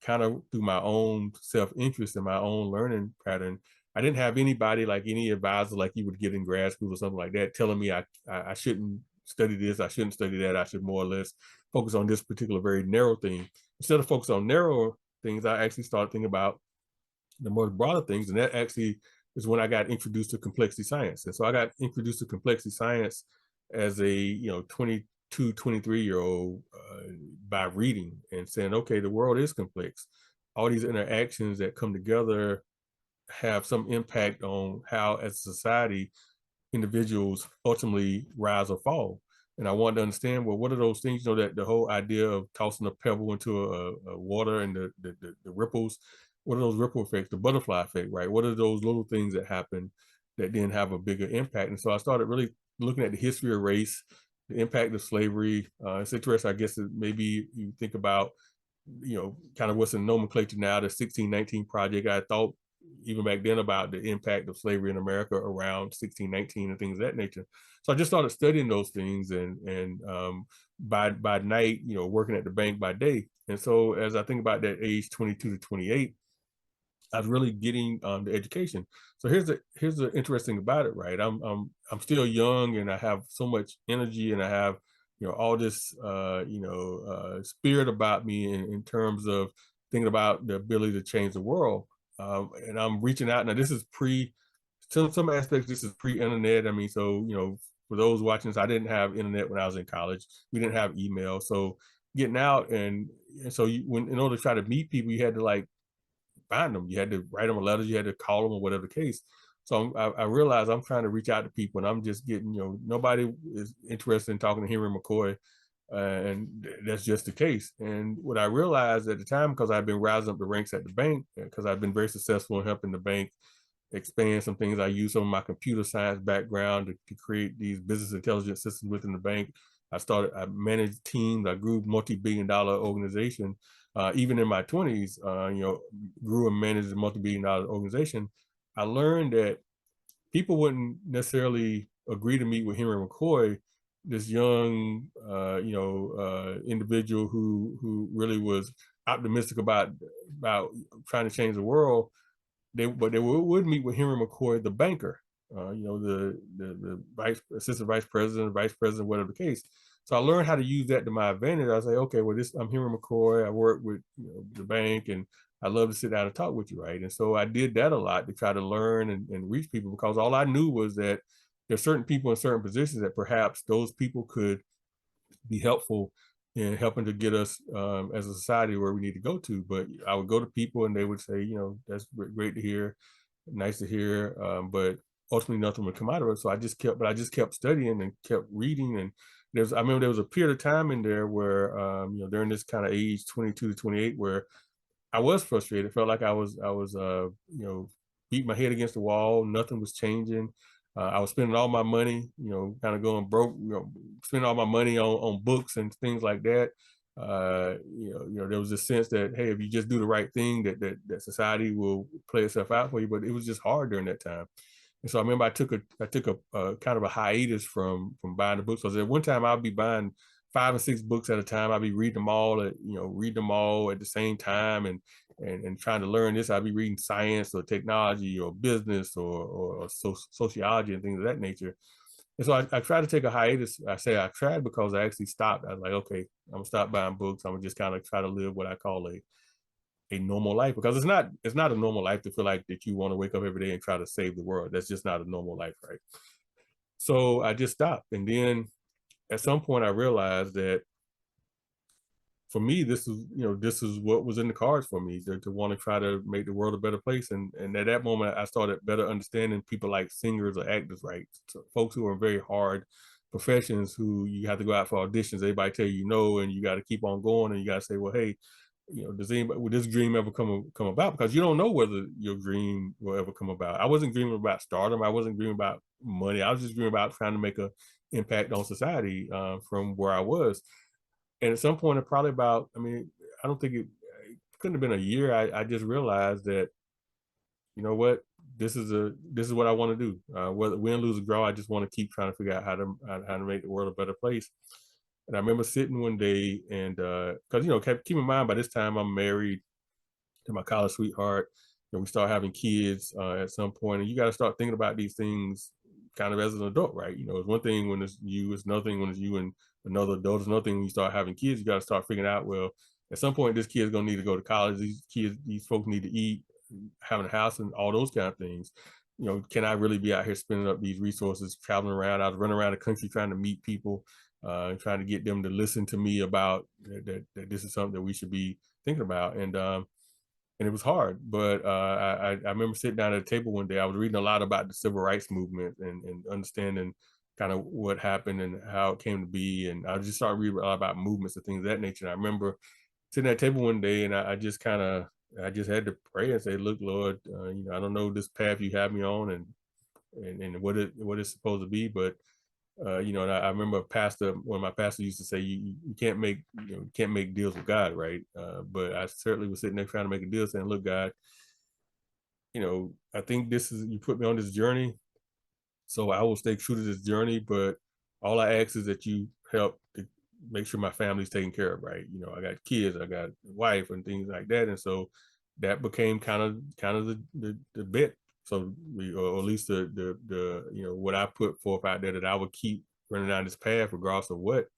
kind of through my own self-interest and my own learning pattern, I didn't have anybody, like any advisor like you would get in grad school or something like that, telling me I shouldn't study this, I shouldn't study that, I should more or less focus on this particular very narrow thing. Instead of focus on narrow things, I actually started thinking about the more broader things. And that actually is when I got introduced to complexity science. And so I got introduced to complexity science as a 22, 23-year-old by reading and saying, okay, the world is complex. all these interactions that come together have some impact on how, as a society, individuals ultimately rise or fall. And I wanted to understand, well, what are those things, that the whole idea of tossing a pebble into a water and the ripples, what are those ripple effects, the butterfly effect, right? What are those little things that happen that then have a bigger impact? And so I started really looking at the history of race, the impact of slavery. It's interesting, I guess, that maybe you think about, kind of what's in nomenclature now, the 1619 Project. I thought even back then about the impact of slavery in America around 1619 and things of that nature. So I just started studying those things, and by night, working at the bank by day. And so as I think about that age 22 to 28, I was really getting the education. So here's the interesting about it, right? I'm still young, and I have so much energy, and I have all this spirit about me in terms of thinking about the ability to change the world. And I'm reaching out now. This is some aspects. This is pre-internet. I mean, so for those watching this, I didn't have internet when I was in college. We didn't have email, so getting out and so in order to try to meet people, you had to like find them. You had to write them a letter. You had to call them, or whatever the case. So I realized I'm trying to reach out to people, and I'm just getting, nobody is interested in talking to Henry McKoy, and that's just the case. And what I realized at the time, because I've been rising up the ranks at the bank, because I've been very successful in helping the bank expand some things. I use some of my computer science background to create these business intelligence systems within the bank. I managed teams. I grew multi-billion-dollar organization. Even in my 20s, grew and managed a multi-billion-dollar organization. I learned that people wouldn't necessarily agree to meet with Henry McKoy, this young, individual who really was optimistic about trying to change the world. But they would meet with Henry McKoy, the banker, the assistant vice president, whatever the case. So I learned how to use that to my advantage. I say, okay, well, I'm Henry McKoy. I work with the bank, and I love to sit down and talk with you, right? And so I did that a lot to try to learn and reach people, because all I knew was that there's certain people in certain positions that perhaps those people could be helpful in helping to get us as a society where we need to go to. But I would go to people, and they would say, that's great to hear, nice to hear, but ultimately nothing would come out of it. So I just kept studying and kept reading. And I remember there was a period of time in there where, during this kind of age, 22 to 28, where I was frustrated. It felt like I was beating my head against the wall. Nothing was changing. I was spending all my money, kind of going broke, spending all my money on books and things like that. There was a sense that, hey, if you just do the right thing, that society will play itself out for you. But it was just hard during that time. And so I remember I took a kind of a hiatus from buying the books. Because at one time I'd be buying 5 or 6 books at a time. I'd be reading them all at the same time, and trying to learn this. I'd be reading science or technology or business or sociology and things of that nature. And so I tried to take a hiatus. I say I tried because I actually stopped. I was like, okay, I'm gonna stop buying books. I'm gonna just kind of try to live what I call a normal life, because it's not a normal life to feel like that you want to wake up every day and try to save the world. That's just not a normal life, right? So I just stopped. And then at some point I realized that for me, this is what was in the cards for me, to want to try to make the world a better place. And at that moment, I started better understanding people like singers or actors, right? So folks who are in very hard professions, who you have to go out for auditions. Everybody tell you no, and you got to keep on going, and you got to say, well, hey, would this dream ever come about? Because you don't know whether your dream will ever come about. I wasn't dreaming about stardom. I wasn't dreaming about money. I was just dreaming about trying to make an impact on society from where I was. And at some point, probably about, I don't think it couldn't have been a year. I just realized that, you know what, this is what I want to do. Whether win, lose, or draw, I just want to keep trying to figure out how to make the world a better place. And I remember sitting one day, and because keep in mind, by this time I'm married to my college sweetheart, and we start having kids at some point, and you got to start thinking about these things kind of as an adult, right? It's one thing when it's you, it's another thing when it's you and another adult. It's another thing when you start having kids. You got to start figuring out, well, at some point this kid's gonna need to go to college. These folks need to eat, having a house, and all those kind of things. Can I really be out here spending up these resources, traveling around? I was running around the country trying to meet people, trying to get them to listen to me about that this is something that we should be thinking about. And and it was hard. But I remember sitting down at a table one day. I was reading a lot about the civil rights movement and understanding kind of what happened and how it came to be. And I just started reading a lot about movements and things of that nature. And I remember sitting at a table one day, and I just had to pray and say, "Look, Lord, I don't know this path you have me on, and what it's supposed to be, but." And I remember one of my pastors used to say, you can't make you can't make deals with God, right? But I certainly was sitting there trying to make a deal, saying, "Look, God, I think you put me on this journey, so I will stay true to this journey. But all I ask is that you help to make sure my family's taken care of, right? I got kids, I got a wife, and things like that, and so that became kind of the bit. So or at least the what I put forth out there, that I would keep running down this path regardless of what.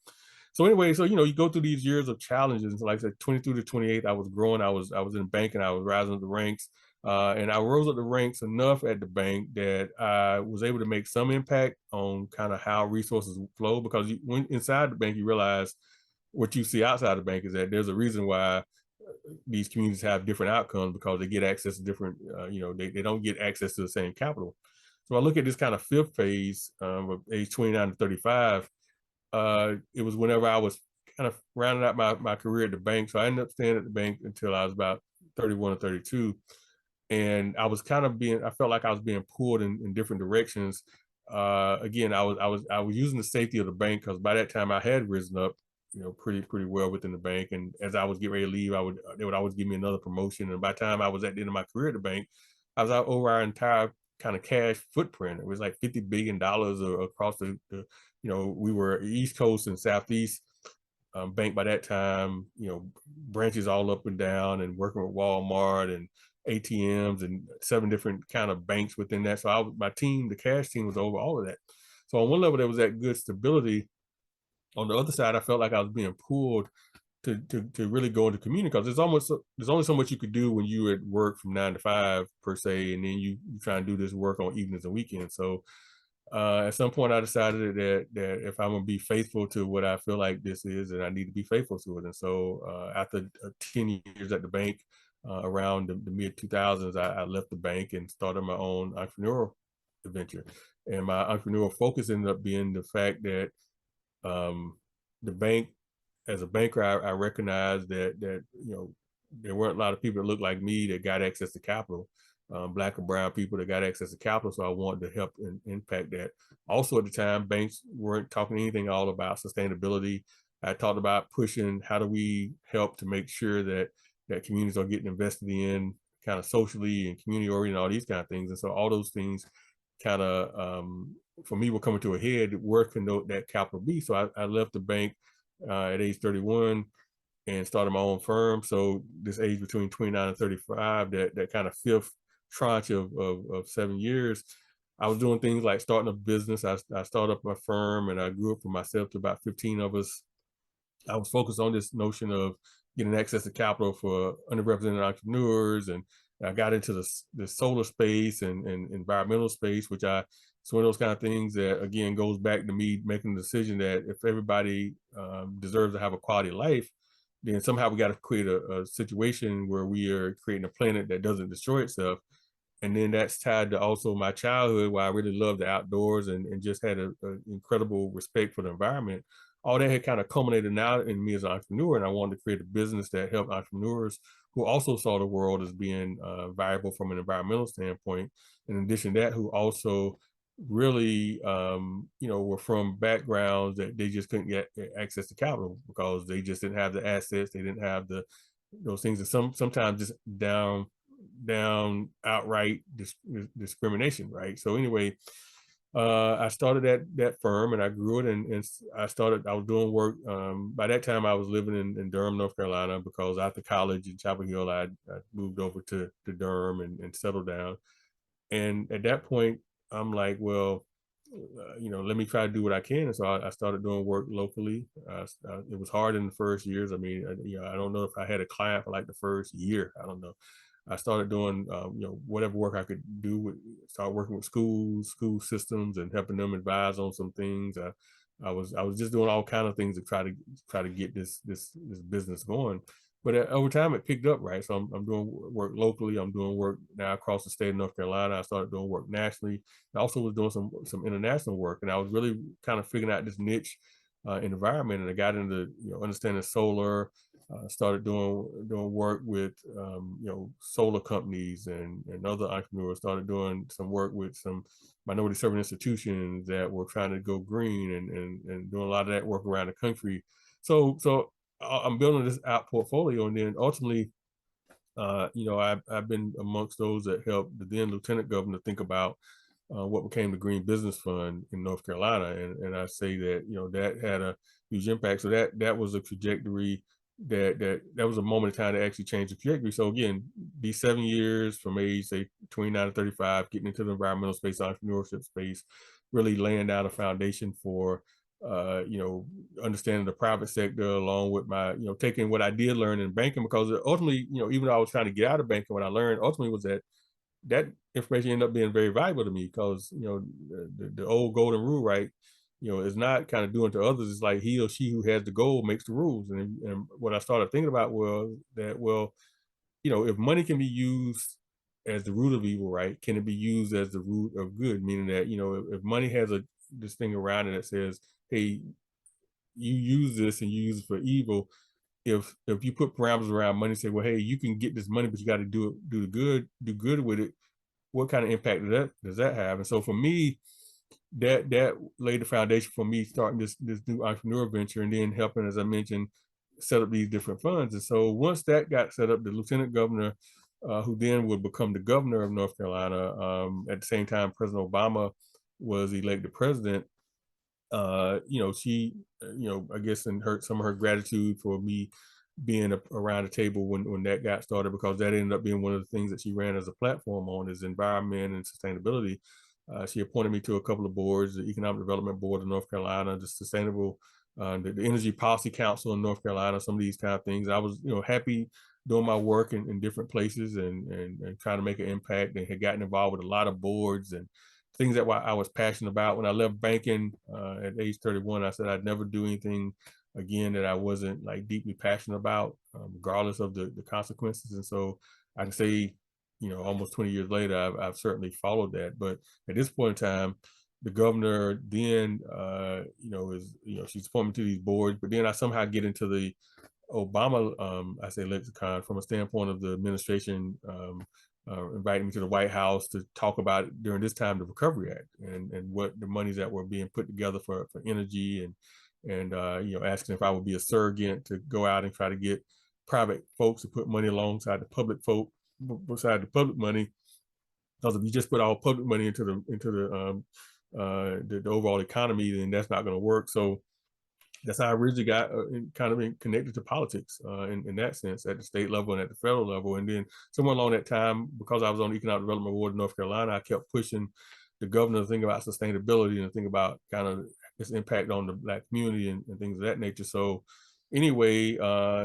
So anyway, so you go through these years of challenges. Like I said, 22 to 28, I was growing. I was in banking. I was rising up the ranks, and I rose up the ranks enough at the bank that I was able to make some impact on kind of how resources flow. Because when inside the bank, you realize what you see outside the bank is that there's a reason why these communities have different outcomes, because they get access to different, they don't get access to the same capital. So I look at this kind of fifth phase of age 29 to 35. It was whenever I was kind of rounding out my career at the bank. So I ended up staying at the bank until I was about 31 or 32. And I felt like I was being pulled in different directions. Again, I was using the safety of the bank, because by that time I had risen up, pretty well within the bank. And as I was getting ready to leave, they would always give me another promotion. And by the time I was at the end of my career at the bank, I was out over our entire kind of cash footprint. It was like $50 billion across we were East Coast and Southeast bank by that time, branches all up and down, and working with Walmart and ATMs and 7 different kind of banks within that. So my team, the cash team, was over all of that. So on one level, there was that good stability. On the other side, I felt like I was being pulled to really go into community, because there's only so much you could do when you at work from 9 to 5 per se, and then you try and do this work on evenings and weekends. So at some point, I decided that if I'm gonna be faithful to what I feel like this is, and I need to be faithful to it. And so after 10 years at the bank, around the mid 2000s, I left the bank and started my own entrepreneurial adventure. And my entrepreneurial focus ended up being the fact that the bank, as a banker, I recognized that there weren't a lot of people that looked like me that got access to capital, Black and brown people that got access to capital. So I wanted to help and impact that. Also at the time, banks weren't talking anything all about sustainability. I talked about pushing how do we help to make sure that communities are getting invested in kind of socially and community oriented, all these kind of things. And so all those things kind of for me were coming to a head. Where can that capital be? So I left the bank at age 31 and started my own firm. So this age between 29 and 35, that kind of fifth tranche of 7 years, I was doing things like starting a business. I started up my firm, and I grew up from myself to about 15 of us. I was focused on this notion of getting access to capital for underrepresented entrepreneurs, and I got into the solar space and environmental space, which it's one of those kind of things that, again, goes back to me making the decision that if everybody deserves to have a quality life, then somehow we got to create a situation where we are creating a planet that doesn't destroy itself. And then that's tied to also my childhood, where I really loved the outdoors and just had an incredible respect for the environment. All that had kind of culminated now in me as an entrepreneur, and I wanted to create a business that helped entrepreneurs who also saw the world as being viable from an environmental standpoint. In addition to that, who also really, were from backgrounds that they just couldn't get access to capital because they just didn't have the assets, they didn't have those things, and sometimes just down outright discrimination, right? So anyway, I started that firm, and I grew it, and I was doing work. By that time, I was living in Durham, North Carolina, because after college in Chapel Hill, I moved over to Durham and settled down. And at that point, I'm like, well, let me try to do what I can. And so I started doing work locally. It was hard in the first years. I mean, I don't know if I had a client for like the first year. I don't know. I started doing, whatever work I could do. Start working with school systems, and helping them advise on some things. I was just doing all kind of things to try to get this business going. But over time, it picked up, right? So I'm doing work locally. I'm doing work now across the state of North Carolina. I started doing work nationally. I also was doing some international work, and I was really kind of figuring out this niche environment. And I got into understanding solar. Started doing work with solar companies and other entrepreneurs. Started doing some work with some minority serving institutions that were trying to go green and doing a lot of that work around the country. So I'm building this out portfolio, and then ultimately, I've been amongst those that helped the then Lieutenant Governor think about what became the Green Business Fund in North Carolina, and I say that that had a huge impact. So that was a trajectory that was a moment in time that actually changed the trajectory. So again, these 7 years from age say 29 to 35, getting into the environmental space, entrepreneurship space, really laying down a foundation for understanding the private sector, along with my, taking what I did learn in banking, because ultimately, even though I was trying to get out of banking, what I learned ultimately was that information ended up being very valuable to me, because, the old golden rule, right? Is not kind of doing to others. It's like he or she who has the goal makes the rules. And what I started thinking about was that, well, if money can be used as the root of evil, right? Can it be used as the root of good? Meaning that, if money has this thing around it that says, hey, you use this and you use it for evil. If you put parameters around money, say, well, hey, you can get this money, but you got to do good with it. What kind of impact does that have? And so for me, that laid the foundation for me starting this new entrepreneur venture, and then helping, as I mentioned, set up these different funds. And so once that got set up, the Lieutenant Governor, who then would become the governor of North Carolina, at the same time President Obama was elected president, she, I guess, and some of her gratitude for me being around the table when that got started, because that ended up being one of the things that she ran as a platform on, is environment and sustainability. She appointed me to a couple of boards: the Economic Development Board of North Carolina, the Sustainable, the Energy Policy Council in North Carolina, some of these kind of things. I was, happy doing my work in different places and trying to make an impact, and had gotten involved with a lot of boards and things that I was passionate about. When I left banking at age 31, I said I'd never do anything again that I wasn't like deeply passionate about, regardless of the consequences. And so I can say, almost 20 years later, I've certainly followed that. But at this point in time, the governor then, she's appointed to these boards, but then I somehow get into the Obama, I say, lexicon from a standpoint of the administration, inviting me to the White House to talk about during this time the Recovery Act and what the monies that were being put together for energy, and asking if I would be a surrogate to go out and try to get private folks to put money alongside the public beside the public money, because if you just put all public money into the overall economy, then that's not going to work. So that's how I originally got kind of connected to politics in that sense, at the state level and at the federal level. And then somewhere along that time, because I was on the Economic Development Board of North Carolina, I kept pushing the governor to think about sustainability and think about kind of its impact on the Black community and things of that nature. So anyway,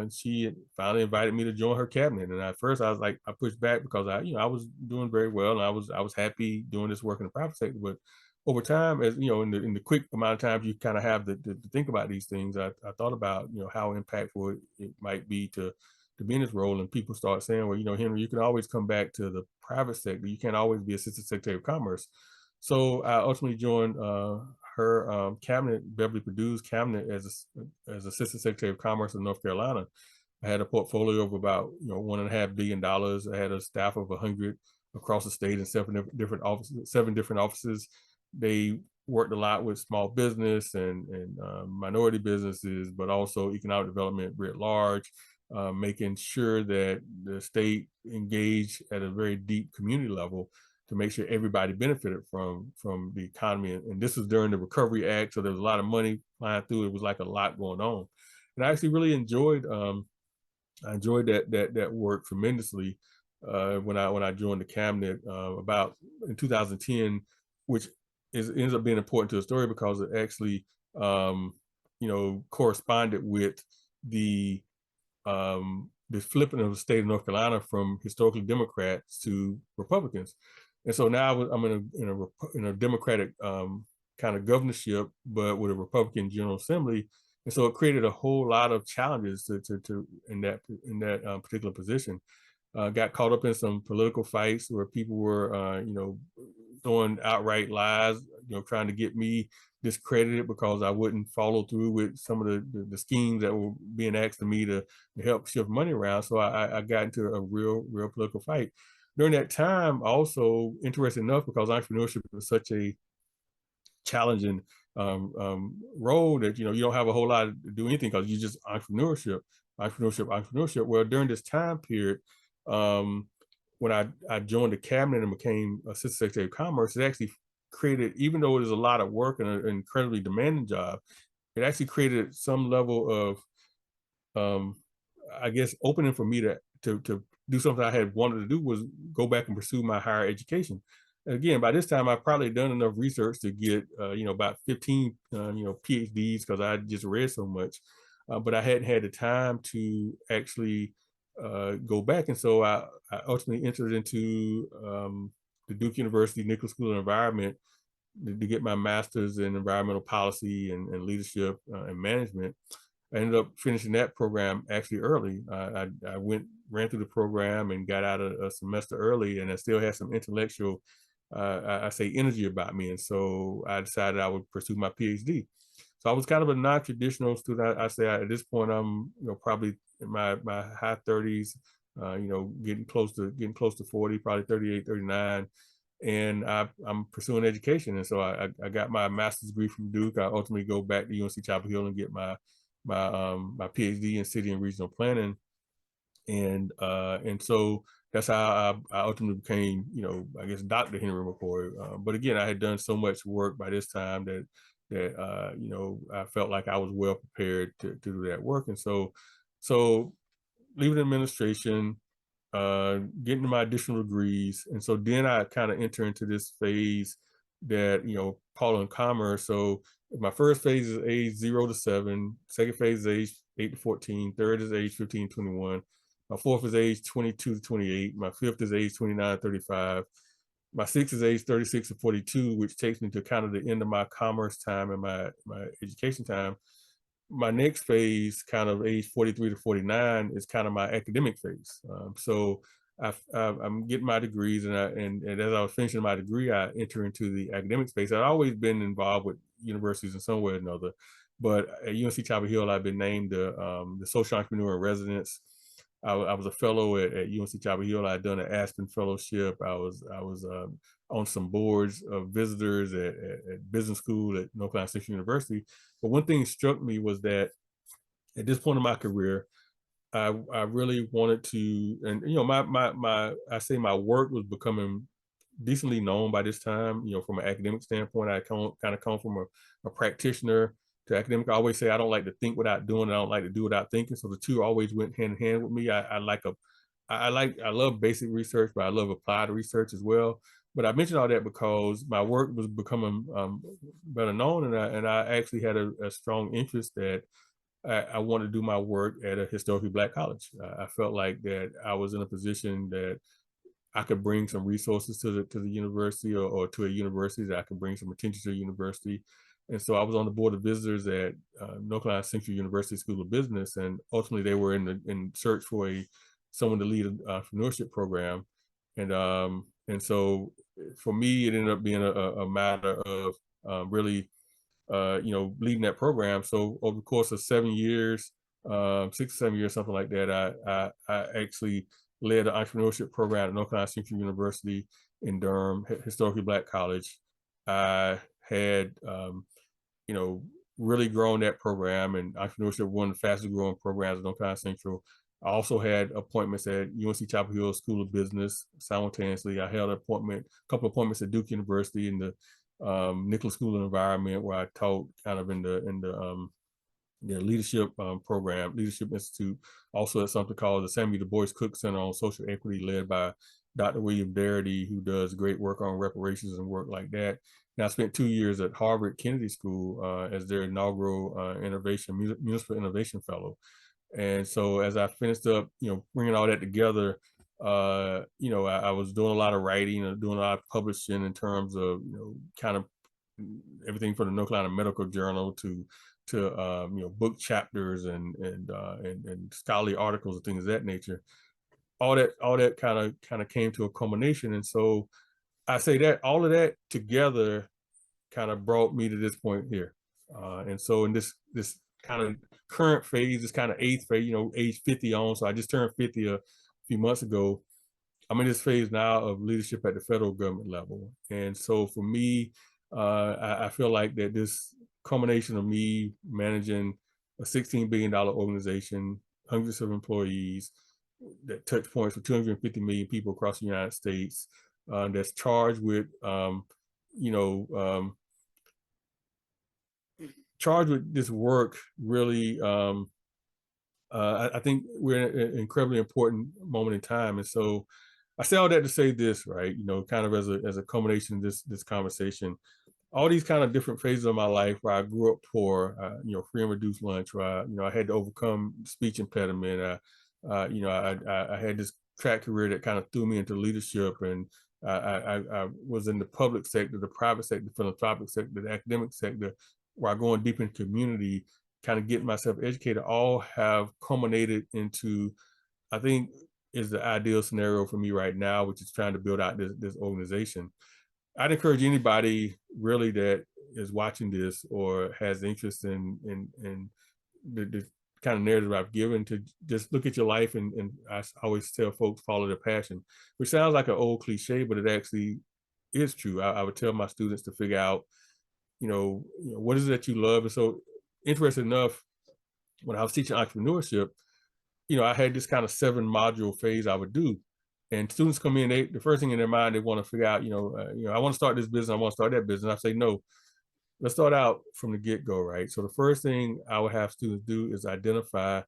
she finally invited me to join her cabinet. And at first I was like, I pushed back because I was doing very well, and I was happy doing this work in the private sector. But over time, as in the quick amount of time you kind of have to think about these things, I thought about how impactful it might be to be in this role. And people start saying, well, Henry, you can always come back to the private sector. You can't always be Assistant Secretary of Commerce. So I ultimately joined her cabinet, Beverly Perdue's cabinet, as Assistant Secretary of Commerce in North Carolina. I had a portfolio of about $1.5 billion. I had a staff of 100 across the state in seven different offices. They worked a lot with small business and minority businesses, but also economic development writ large, making sure that the state engaged at a very deep community level to make sure everybody benefited from the economy. And this was during the Recovery Act, so there was a lot of money flying through. It was like a lot going on, and I actually really enjoyed that work tremendously when I joined the cabinet about in 2010, which ends up being important to the story because it actually corresponded with the flipping of the state of North Carolina from historically Democrats to Republicans. And so now I'm in a Democratic kind of governorship, but with a Republican General Assembly. And so it created a whole lot of challenges to in that particular position. Got caught up in some political fights where people were, throwing outright lies, trying to get me discredited because I wouldn't follow through with some of the schemes that were being asked of me to help shift money around. So I got into a real political fight. During that time, also, interesting enough, because entrepreneurship is such a challenging role that you don't have a whole lot to do anything because you just entrepreneurship. Well, during this time period, when I joined the cabinet and became Assistant Secretary of Commerce, it actually created, even though it is a lot of work and an incredibly demanding job, it actually created some level of I guess opening for me to do something I had wanted to do, was go back and pursue my higher education. And again, by this time, I've probably done enough research to get, about 15, PhDs, because I just read so much, but I hadn't had the time to actually go back. And so I ultimately entered into the Duke University Nichols School of Environment to get my master's in environmental policy and leadership and management. I ended up finishing that program actually early. I ran through the program and got out a semester early, and I still had some intellectual, I say, energy about me. And so I decided I would pursue my PhD. So I was kind of a non-traditional student. I say at this point I'm probably in my high 30s, getting close to 40, probably 38, 39. And I'm pursuing education. And so I got my master's degree from Duke. I ultimately go back to UNC Chapel Hill and get my PhD in city and regional planning. And so that's how I ultimately became, I guess, Dr. Henry McKoy. But again, I had done so much work by this time that I felt like I was well prepared to do that work. And so leaving administration, getting my additional degrees. And so then I kind of enter into this phase that, Paul in commerce. So my first phase is age 0 to 7, second phase is age 8 to 14, third is age 15 to 21. My fourth is age 22 to 28. My fifth is age 29 to 35. My sixth is age 36 to 42, which takes me to kind of the end of my commerce time and my education time. My next phase, kind of age 43 to 49, is kind of my academic phase. So I'm getting my degrees, and as I was finishing my degree, I enter into the academic space. I've always been involved with universities in some way or another, but at UNC Chapel Hill, I've been named the social entrepreneur in residence. I was a fellow at UNC Chapel Hill. I had done an Aspen fellowship. I was on some boards of visitors at business school at North Carolina State University. But one thing struck me was that at this point in my career, I really wanted to, and I say my work was becoming decently known by this time. From an academic standpoint, I kind of come from a practitioner to academic. I always say I don't like to think without doing. I don't like to do without thinking. So the two always went hand in hand with me. I love basic research, but I love applied research as well. But I mentioned all that because my work was becoming better known, and I actually had a strong interest that I wanted to do my work at a historically Black college. I felt like that I was in a position that I could bring some resources to the university, or to a university, that I could bring some attention to the university. And so I was on the board of visitors at North Carolina Central University School of Business, and ultimately they were in search for someone to lead an entrepreneurship program. And so for me, it ended up being a matter of really leading that program. So over the course of 7 years, 6 or 7 years, something like that, I actually led an entrepreneurship program at North Carolina Central University in Durham, historically Black college. I had, really grown that program, and entrepreneurship, one of the fastest growing programs at North Carolina Central. I also had appointments at UNC Chapel Hill School of Business simultaneously. I held a couple of appointments at Duke University in the Nichols School of Environment, where I taught kind of in the leadership program, Leadership Institute. Also at something called the Samuel Du Bois Cook Center on Social Equity, led by Dr. William Darity, who does great work on reparations and work like that. And I spent 2 years at Harvard Kennedy School as their inaugural municipal innovation fellow. And so as I finished up, bringing all that together, I was doing a lot of writing and doing a lot of publishing in terms of, kind of everything from the North Carolina Medical Journal to book chapters and scholarly articles and things of that nature. All that kind of came to a culmination, and so I say that all of that together kind of brought me to this point here. And so in this kind of current phase, this kind of eighth phase, age 50 on. So I just turned 50 a few months ago. I'm in this phase now of leadership at the federal government level. And so for me, I feel like that this culmination of me managing a $16 billion organization, hundreds of employees, that touch points for 250 million people across the United States, that's charged with, charged with this work really, I think we're in an incredibly important moment in time. And so I say all that to say this, right? Kind of as a culmination of this conversation, all these kind of different phases of my life where I grew up poor, free and reduced lunch, where I had to overcome speech impediment. I had this track career that kind of threw me into leadership, and I was in the public sector, the private sector, the philanthropic sector, the academic sector, where I go in deep in community, kind of getting myself educated, all have culminated into, I think, is the ideal scenario for me right now, which is trying to build out this organization. I'd encourage anybody really that is watching this or has interest in the kind of narrative I've given to just look at your life, and I always tell folks, follow their passion, which sounds like an old cliche, but it actually is true. I would tell my students to figure out, what is it that you love? And so, interesting enough, when I was teaching entrepreneurship, I had this kind of 7-module phase I would do. And students come in, the first thing in their mind, they want to figure out, I want to start this business, I want to start that business. I say, no, let's start out from the get-go, right? So the first thing I would have students do is identify,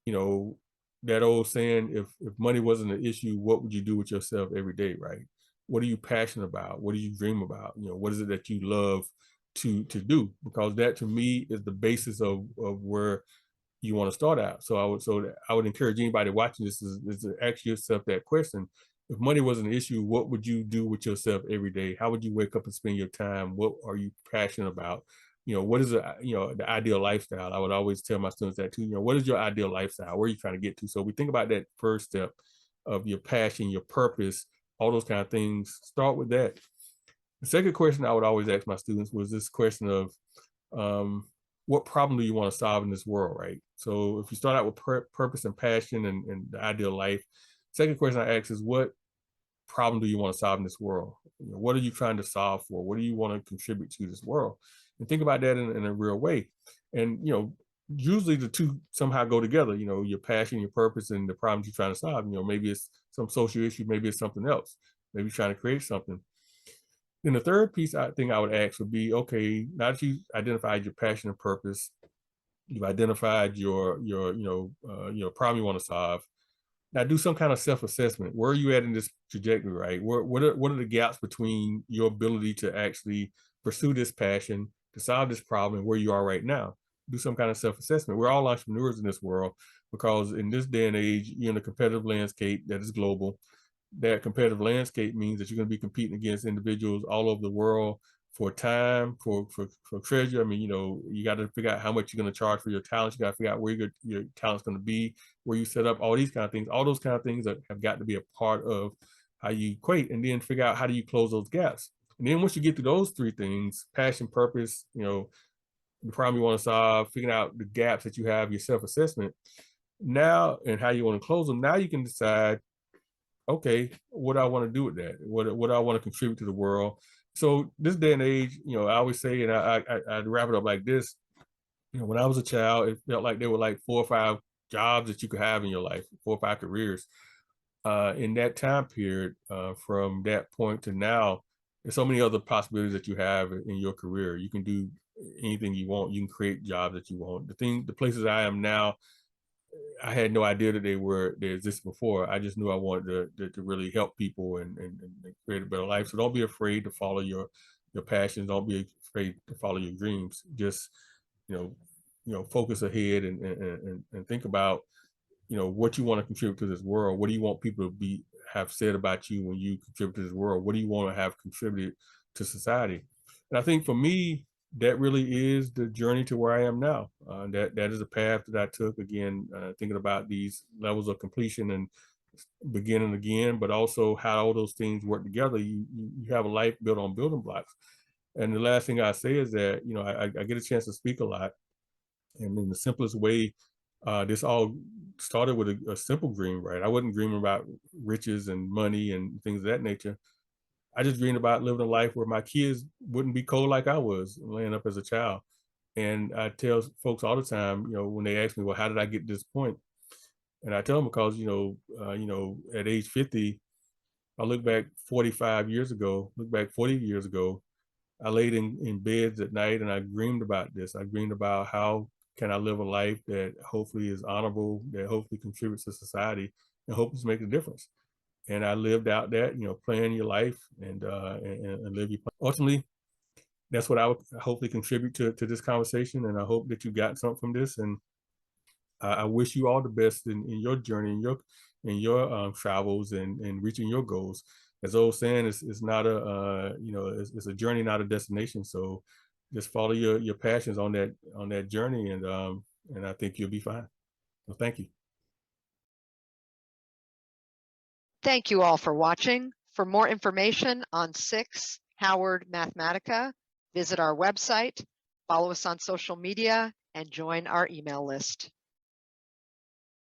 that old saying, if money wasn't an issue, what would you do with yourself every day, right? What are you passionate about? What do you dream about? What is it that you love to do? Because that, to me, is the basis of where you want to start out. So I would encourage anybody watching this is to ask yourself that question. If money wasn't an issue, what would you do with yourself every day? How would you wake up and spend your time? What are you passionate about? What is the ideal lifestyle? I would always tell my students that too. What is your ideal lifestyle? Where are you trying to get to? So we think about that first step of your passion, your purpose, all those kind of things. Start with that. The second question I would always ask my students was this question of, what problem do you want to solve in this world, right? So if you start out with purpose and passion and the ideal life, second question I ask is, what problem do you want to solve in this world? What are you trying to solve for? What do you want to contribute to this world? And think about that in a real way. And, usually the two somehow go together, your passion, your purpose, and the problems you're trying to solve. Maybe it's some social issue, maybe it's something else. Maybe you're trying to create something. Then the third piece I think I would ask would be, okay, now that you identified your passion and purpose, you've identified your problem you want to solve. Now do some kind of self-assessment. Where are you at in this trajectory, right? What are the gaps between your ability to actually pursue this passion, to solve this problem, and where you are right now? Do some kind of self-assessment. We're all entrepreneurs in this world, because in this day and age, you're in a competitive landscape that is global. That competitive landscape means that you're going to be competing against individuals all over the world for time, for treasure. I mean, you got to figure out how much you're going to charge for your talents. You got to figure out where your talent's going to be, where you set up, all these kind of things. All those kind of things that have got to be a part of how you equate, and then figure out how do you close those gaps. And then once you get through those three things, passion, purpose, the problem you want to solve, figuring out the gaps that you have, your self-assessment, now, and how you want to close them, now you can decide, okay, what do I want to do with that? What do I want to contribute to the world? So this day and age, I always say, and I wrap it up like this, when I was a child, it felt like there were like 4 or 5 jobs that you could have in your life, 4 or 5 careers. In that time period, from that point to now, there's so many other possibilities that you have in your career. You can do anything you want. You can create jobs that you want. The places I am now, I had no idea that they existed before. I just knew I wanted to really help people and create a better life. So don't be afraid to follow your passions. Don't be afraid to follow your dreams. Just, focus ahead and think about, what you want to contribute to this world. What do you want people to have said about you when you contribute to this world? What do you want to have contributed to society? And I think for me, that really is the journey to where I am now. That is a path that I took, again, thinking about these levels of completion and beginning again, but also how all those things work together. You have a life built on building blocks. And the last thing I say is that, you know, I get a chance to speak a lot, and in the simplest way, this all started with a simple dream, right? I wasn't dreaming about riches and money and things of that nature. I just dreamed about living a life where my kids wouldn't be cold like I was laying up as a child. And I tell folks all the time, you know, when they ask me, well, how did I get to this point? And I tell them because, you know, at age 50, I look back 45 years ago, look back 40 years ago, I laid in beds at night and I dreamed about this. I dreamed about how can I live a life that hopefully is honorable, that hopefully contributes to society, and hopefully makes a difference. And I lived out that, you know, plan your life and live your plan. Ultimately, that's what I would hopefully contribute to this conversation. And I hope that you got something from this. And I wish you all the best in your journey, in your travels and reaching your goals. As I was saying, it's not a you know, it's a journey, not a destination. So just follow your passions on that journey, and I think you'll be fine. So thank you. Thank you all for watching. For more information on SICSS-Howard Mathematica, visit our website, follow us on social media, and join our email list.